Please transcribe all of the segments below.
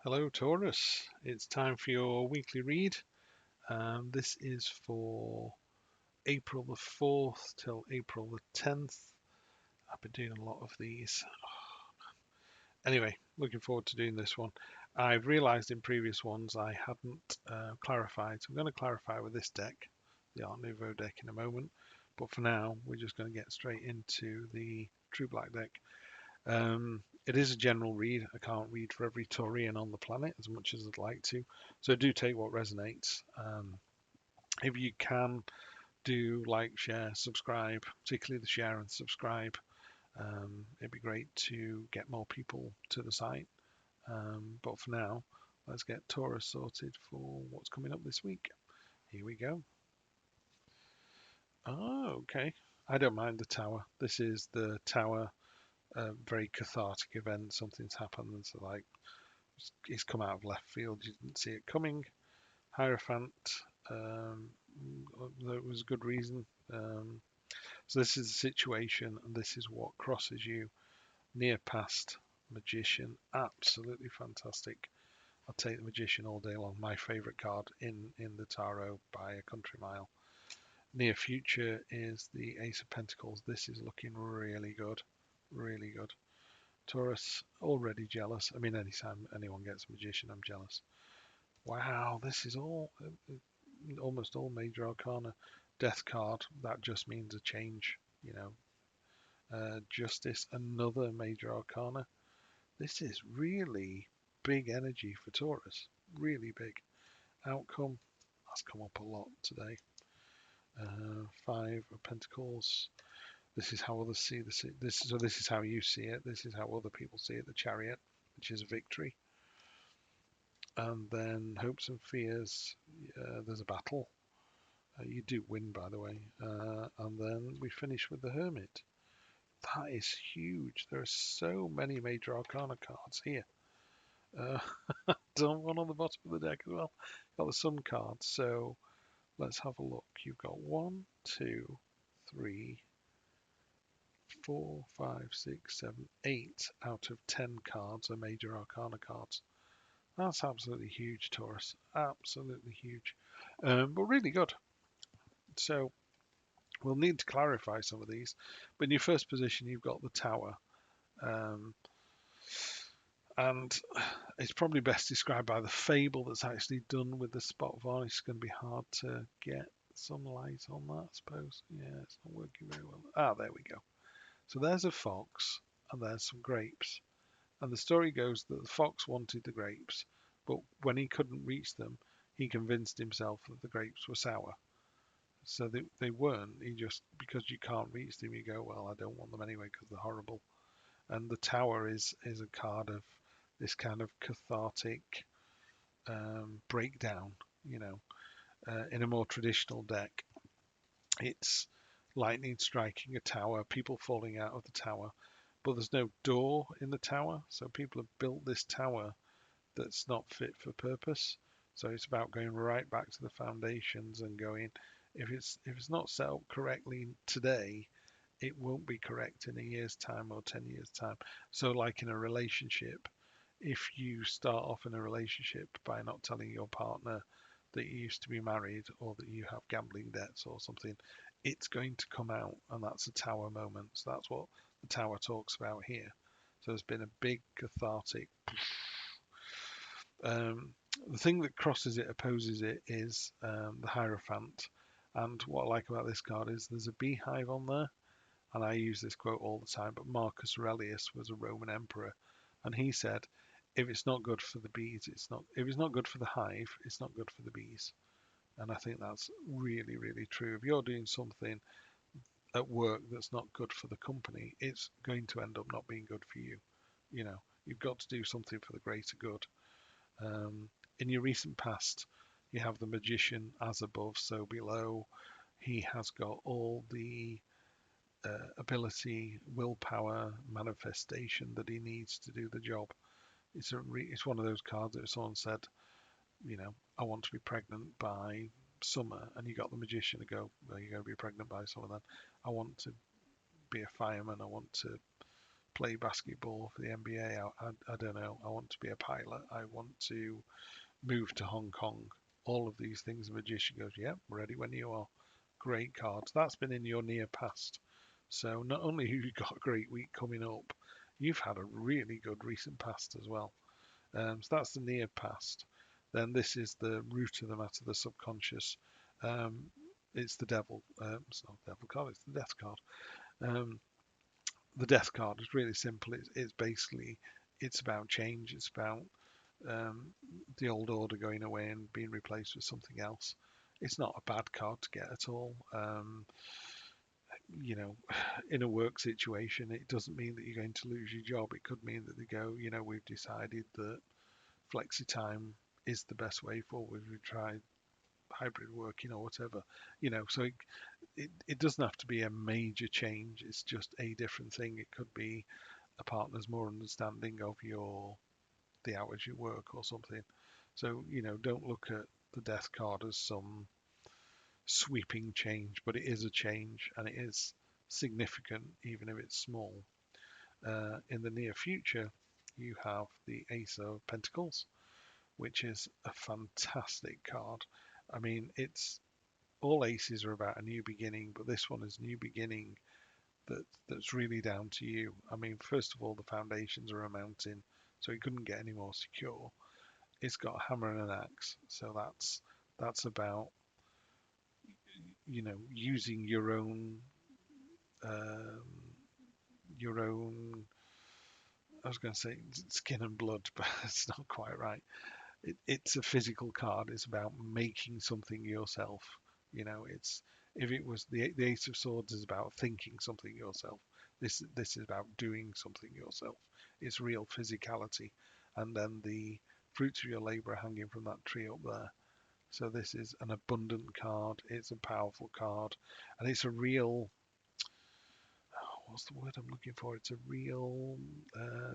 Hello, Taurus. It's time for your weekly read. This is for April the 4th till April the 10th. I've been doing a lot of these. Anyway, looking forward to doing this one. I've realised in previous ones I hadn't clarified, so I'm going to clarify with this deck, the Art Nouveau deck, in a moment. But for now, we're just going to get straight into the True Black deck. It is a general read. I can't read for every Taurian on the planet as much as I'd like to. So do take what resonates. If you can, do like, share, subscribe, particularly the share and subscribe. It'd be great to get more people to the site. But for now, let's get Taurus sorted for what's coming up this week. Here we go. Oh, okay. I don't mind the tower. This is the tower. Very cathartic event. Something's happened, and so like it's come out of left field. You didn't see it coming. Hierophant. There was good reason. So this is the situation, and this is what crosses you. Near past magician, absolutely fantastic. I'll take the magician all day long. My favourite card in the tarot by a country mile. Near future is the Ace of Pentacles. This is looking really good, really good. Taurus, already jealous. I mean, anytime anyone gets a magician, I'm jealous. Wow, this is all, almost all major arcana. Death card, that just means a change, you know. Justice, another major arcana. This is really big energy for Taurus. Really big. Outcome, that's come up a lot today. Five of Pentacles. This is how others see this. So this is how you see it. This is how other people see it. The Chariot, which is a victory. And then hopes and fears. There's a battle. You do win, by the way. And then we finish with the Hermit. That is huge. There are so many major arcana cards here. Done one on the bottom of the deck as well. Got the Sun card. So let's have a look. You've got 1, 2, 3, 4, 5, 6, 7, 8 out of 10 cards are major arcana cards. That's absolutely huge, Taurus. Absolutely huge. But really good. So we'll need to clarify some of these. But in your first position, you've got the Tower. And it's probably best described by the fable that's actually done with the spot varnish. It's going to be hard to get some light on that, I suppose. Yeah, it's not working very well. Ah, there we go. So there's a fox, and there's some grapes. And the story goes that the fox wanted the grapes, but when he couldn't reach them, he convinced himself that the grapes were sour. So they weren't. He just, because you can't reach them, you go, well, I don't want them anyway because they're horrible. And the Tower is a card of this kind of cathartic breakdown, you know. In a more traditional deck, it's lightning striking a tower, people falling out of the tower, but there's no door in the tower, so people have built this tower that's not fit for purpose. So it's about going right back to the foundations and going, if it's not set up correctly today, it won't be correct in a year's time or 10 years time. So like in a relationship, if you start off in a relationship by not telling your partner that you used to be married or that you have gambling debts or something, it's going to come out, and that's a tower moment. So that's what the tower talks about here. So there's been a big cathartic. The thing that crosses it, opposes it, is the Hierophant. And what I like about this card is there's a beehive on there, and I use this quote all the time, but Marcus Aurelius was a Roman emperor, and he said, if it's not good for the bees, it's not. If it's not good for the hive, it's not good for the bees. And I think that's really, really true. If you're doing something at work that's not good for the company, it's going to end up not being good for you. You know, you've got to do something for the greater good. In your recent past, you have the magician as above, so below. He has got all the ability, willpower, manifestation that he needs to do the job. It's one of those cards that if someone said, you know, I want to be pregnant by summer, and you got the magician to go, well, you're going to be pregnant by summer then. I want to be a fireman. I want to play basketball for the NBA. I don't know. I want to be a pilot. I want to move to Hong Kong. All of these things. The magician goes, yep, ready when you are. Great cards. That's been in your near past. So not only have you got a great week coming up, you've had a really good recent past as well. So that's the near past. Then this is the root of the matter, the subconscious. Um, it's the devil. It's not the devil card. It's the death card. Um, the death card is really simple. It's basically it's about change. It's about um, the old order going away and being replaced with something else. It's not a bad card to get at all. You know, in a work situation, it doesn't mean that you're going to lose your job. It could mean that they go, you know, we've decided that flexi time is the best way forward. We've tried hybrid working or whatever, you know. So it doesn't have to be a major change. It's just a different thing. It could be a partner's more understanding of the hours you work or something. So you know, don't look at the death card as some sweeping change, but it is a change and it is significant, even if it's small. In the near future, you have the Ace of Pentacles, which is a fantastic card. I mean, it's all aces are about a new beginning, but this one is new beginning that's really down to you. I mean, first of all, the foundations are a mountain, so it couldn't get any more secure. It's got a hammer and an axe, so that's about you know using um, your own. I was going to say skin and blood, but it's not quite right. It's a physical card. It's about making something yourself. You know, it's if it was the Ace of Swords is about thinking something yourself. This is about doing something yourself. It's real physicality, and then the fruits of your labor are hanging from that tree up there. So this is an abundant card. It's a powerful card, and it's a real what's the word I'm looking for? It's a real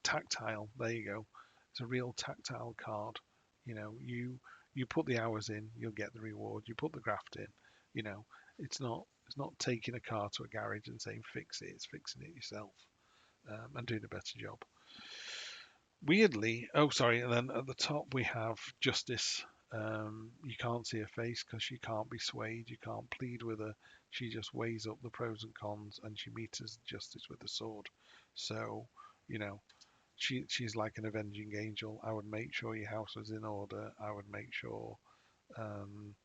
tactile. There you go. It's a real tactile card. You know, you put the hours in, you'll get the reward. You put the graft in. You know, it's not taking a car to a garage and saying fix it. It's fixing it yourself and doing a better job. Weirdly, oh sorry, and then at the top we have justice. You can't see her face because she can't be swayed. You can't plead with her. She just weighs up the pros and cons and she meets justice with the sword. So, you know, she's like an avenging angel. I would make sure your house was in order. I would make sure um,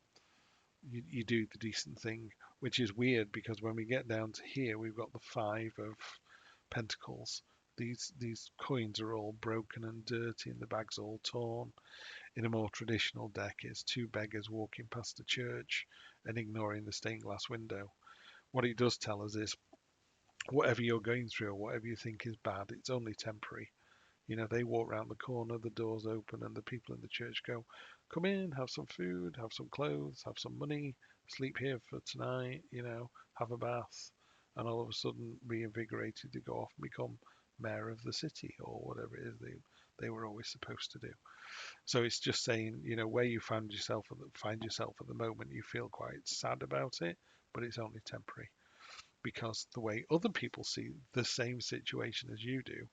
you do the decent thing, which is weird because when we get down to here, we've got the Five of Pentacles. These coins are all broken and dirty, and the bag's all torn. In a more traditional deck, it's two beggars walking past a church and ignoring the stained glass window. What it does tell us is whatever you're going through or whatever you think is bad, it's only temporary. You know, they walk round the corner, the doors open, and the people in the church go, come in, have some food, have some clothes, have some money, sleep here for tonight, you know, have a bath. And all of a sudden, reinvigorated to go off and become mayor of the city or whatever it is they were always supposed to do. So it's just saying, you know, where you find yourself at the moment, you feel quite sad about it, but it's only temporary because the way other people see the same situation as you do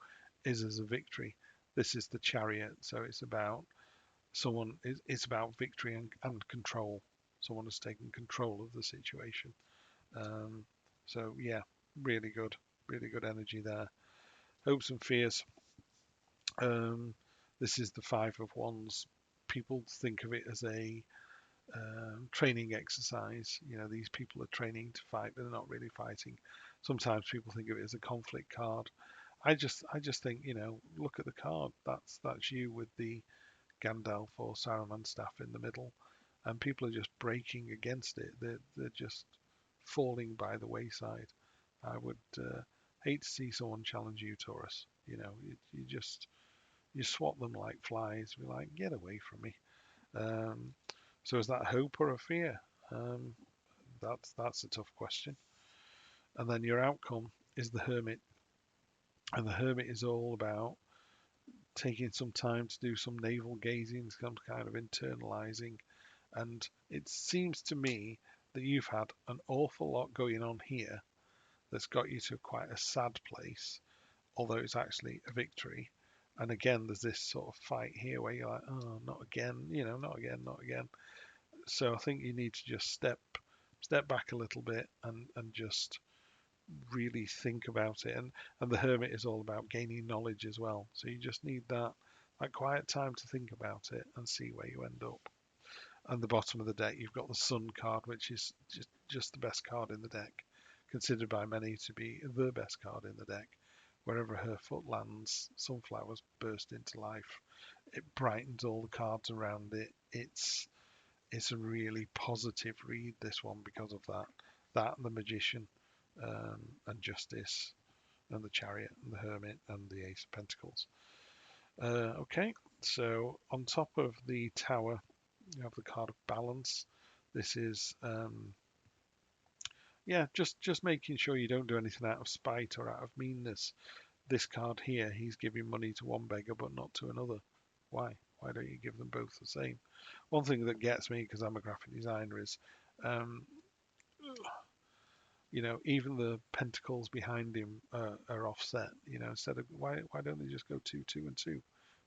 is as a victory. This is the chariot, so it's about it's about victory and control. Someone has taken control of the situation. Um, so yeah, really good energy there. Hopes and fears. Um, this is the Five of Wands. People think of it as a training exercise. You know, these people are training to fight, but they're not really fighting. Sometimes people think of it as a conflict card. I just think, you know, look at the card. That's you with the Gandalf or Saruman staff in the middle, and people are just breaking against it. They're just falling by the wayside. I would hate to see someone challenge you, Taurus. You know, you just you swat them like flies. Be like, get away from me. Um, so is that hope or a fear? Um, that's a tough question. And then your outcome is the Hermit, and the Hermit is all about taking some time to do some navel gazing, some kind of internalizing. And it seems to me that you've had an awful lot going on here that's got you to quite a sad place, although it's actually a victory. And again, there's this sort of fight here where you're like, oh, not again, not again, not again. So I think you need to just step back a little bit and just really think about it. And the Hermit is all about gaining knowledge as well. So you just need that quiet time to think about it and see where you end up. And the bottom of the deck, you've got the Sun card, which is just the best card in the deck, considered by many to be the best card in the deck. Wherever her foot lands, sunflowers burst into life. It brightens all the cards around it. It's a really positive read, this one, because of that. That and the Magician, and Justice, and the Chariot, and the Hermit, and the Ace of Pentacles. Okay, so on top of the Tower, you have the card of Balance. This is, yeah, just making sure you don't do anything out of spite or out of meanness. This card here, he's giving money to one beggar but not to another. Why? Why don't you give them both the same? One thing that gets me, because I'm a graphic designer, is um, even the pentacles behind him are offset. Instead of why don't they just go 2, 2, and 2,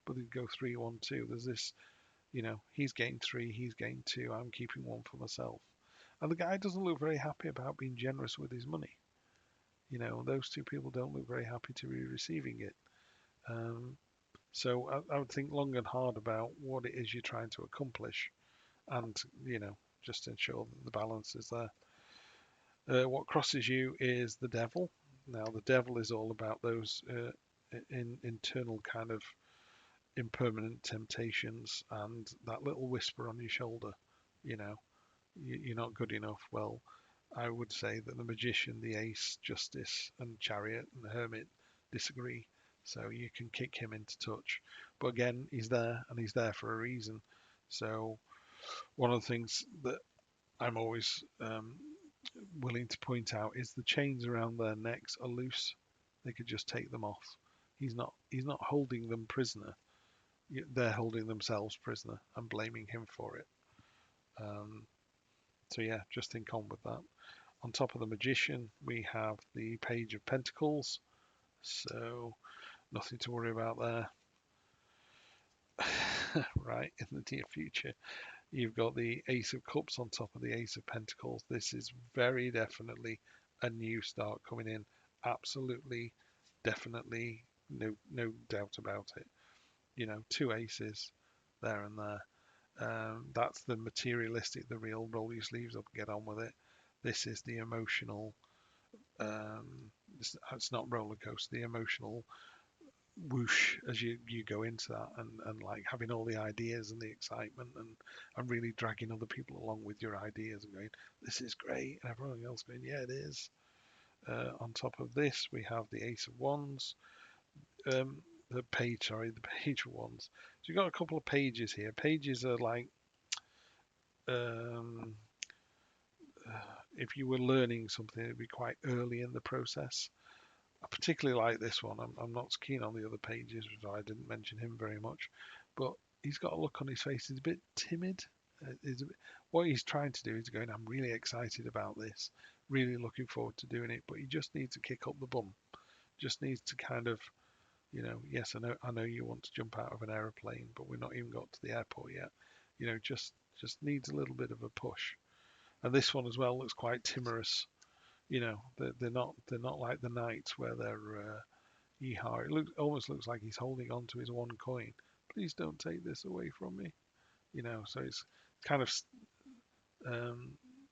but they go 3, 1, 2. There's this, he's getting 3, he's getting 2. I'm keeping 1 for myself. And the guy doesn't look very happy about being generous with his money. Those two people don't look very happy to be receiving it. So I would think long and hard about what it is you're trying to accomplish, and just ensure that the balance is there. What crosses you is the devil. Now the devil is all about those internal kind of impermanent temptations and that little whisper on your shoulder. You're not good enough. Well, I would say that the Magician, the Ace, Justice, and Chariot, and the Hermit disagree. So you can kick him into touch. But again, he's there, and he's there for a reason. So one of the things that I'm always willing to point out is the chains around their necks are loose. They could just take them off. He's not holding them prisoner. They're holding themselves prisoner and blaming him for it. So yeah, just think on with that. On top of the Magician, we have the Page of Pentacles. So nothing to worry about there. Right, in the near future, you've got the Ace of Cups on top of the Ace of Pentacles. This is very definitely a new start coming in. Absolutely, definitely, no doubt about it. 2 aces there and there. That's the materialistic, the real roll your sleeves up, get on with it. This is the emotional, it's not roller coaster, the emotional whoosh as you go into that, and like having all the ideas and the excitement, and really dragging other people along with your ideas and going, this is great, and everyone else going, yeah, it is. On top of this, we have the Ace of Wands, the Page of Wands. So you've got a couple of pages here. Pages are like, um, if you were learning something, it'd be quite early in the process. I particularly like this one. I'm not keen on the other pages, so I didn't mention him very much. But he's got a look on his face. He's a bit timid. What he's trying to do is going, I'm really excited about this. Really looking forward to doing it. But he just needs to kick up the bum. Just needs to kind of, yes, I know you want to jump out of an aeroplane, but we're not even got to the airport yet. Just needs a little bit of a push. And this one as well looks quite timorous. They're not like the knights where they're yeehaw. It almost looks like he's holding on to his one coin. Please don't take this away from me. So it's kind of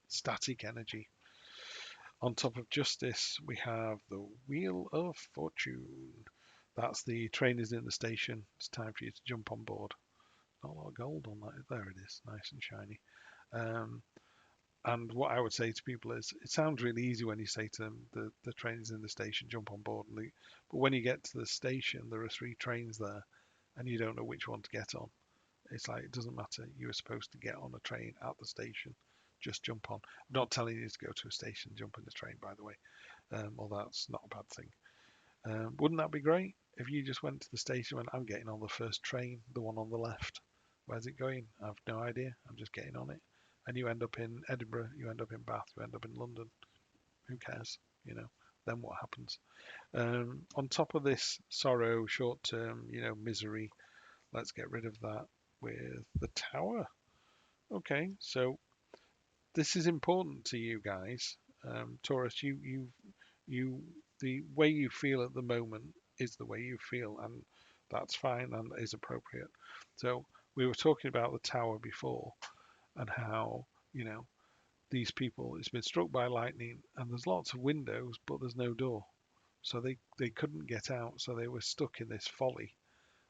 static energy. On top of Justice, we have the Wheel of Fortune. That's the train is in the station. It's time for you to jump on board. Not a lot of gold on that. There it is, nice and shiny. And what I would say to people is, it sounds really easy when you say to them, the train is in the station, jump on board. But when you get to the station, there are 3 trains there, and you don't know which one to get on. It's like, it doesn't matter. You were supposed to get on a train at the station. Just jump on. I'm not telling you to go to a station, jump in the train, by the way. Although that's not a bad thing. Wouldn't that be great if you just went to the station and went, I'm getting on the first train, the one on the left. Where's it going? I have no idea. I'm just getting on it. And you end up in Edinburgh, you end up in Bath, you end up in London. Who cares? then what happens? On top of this sorrow, short-term, misery, let's get rid of that with the Tower. Okay, so this is important to you guys, Taurus. You, the way you feel at the moment is the way you feel, and that's fine and is appropriate. So we were talking about the Tower before, and how these people, it's been struck by lightning, and there's lots of windows, but there's no door, so they couldn't get out, so they were stuck in this folly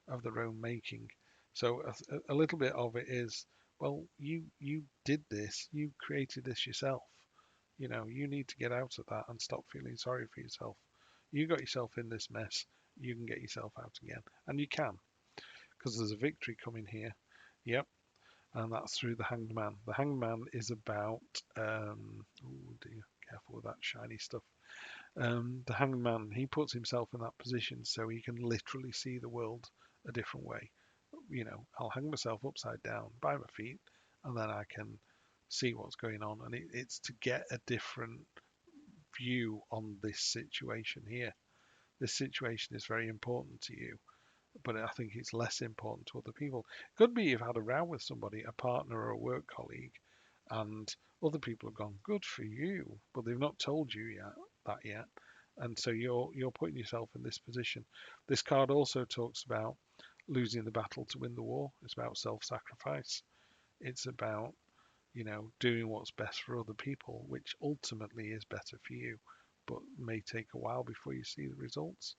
of their own making. So a little bit of it is, well, you did this, you created this yourself. You need to get out of that and stop feeling sorry for yourself. You got yourself in this mess. You can get yourself out again, and you can, because there's a victory coming here. Yep, and that's through the Hanged Man. The Hanged Man is about, oh dear, careful with that shiny stuff. The Hanged Man, he puts himself in that position so he can literally see the world a different way. I'll hang myself upside down by my feet, and then I can see what's going on. And it's to get a different view on this situation here. This situation is very important to you, but I think it's less important to other people. It could be you've had a row with somebody, a partner or a work colleague, and other people have gone, good for you, but they've not told you yet. And so you're putting yourself in this position. This card also talks about losing the battle to win the war. It's about self-sacrifice. It's about, doing what's best for other people, which ultimately is better for you, but may take a while before you see the results.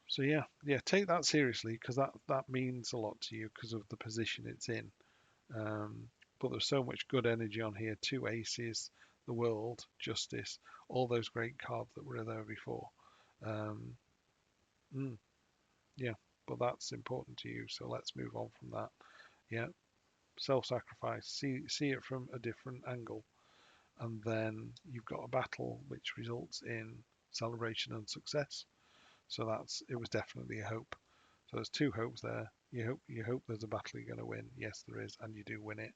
So yeah, take that seriously, because that means a lot to you because of the position it's in. But there's so much good energy on here. Two aces, the world, justice, all those great cards that were there before. Um, mm, yeah, but that's important to you. So let's move on from that. Yeah, self-sacrifice. See it from a different angle, and then you've got a battle which results in celebration and success. So it was definitely a hope. So there's two hopes there. You hope there's a battle you're going to win. Yes, there is, and you do win it.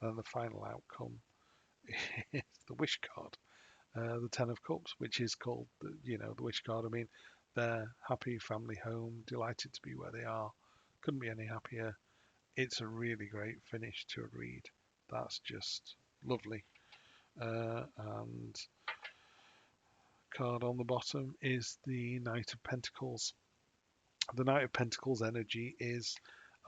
And the final outcome is the wish card, the Ten of Cups, which is called the wish card. I mean, they're happy family home, delighted to be where they are. Couldn't be any happier. It's a really great finish to a read. That's just lovely. And card on the bottom is the Knight of Pentacles. The Knight of Pentacles energy is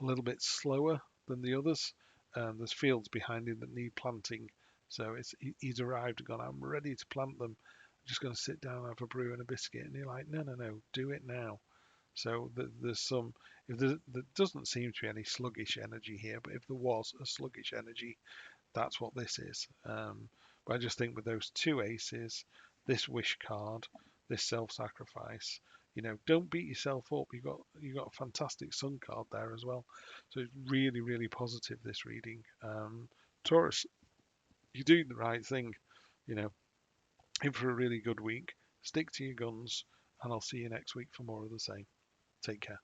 a little bit slower than the others. There's fields behind him that need planting. So he's arrived and gone, I'm ready to plant them. I'm just going to sit down, have a brew and a biscuit. And you're like, no, do it now. So there's some, if there doesn't seem to be any sluggish energy here, but if there was a sluggish energy, that's what this is. But I just think with those two aces, this wish card, this self-sacrifice, don't beat yourself up. You got a fantastic sun card there as well. So it's really, really positive, this reading. Taurus, you're doing the right thing. You know, in for a really good week. Stick to your guns, and I'll see you next week for more of the same. Take care.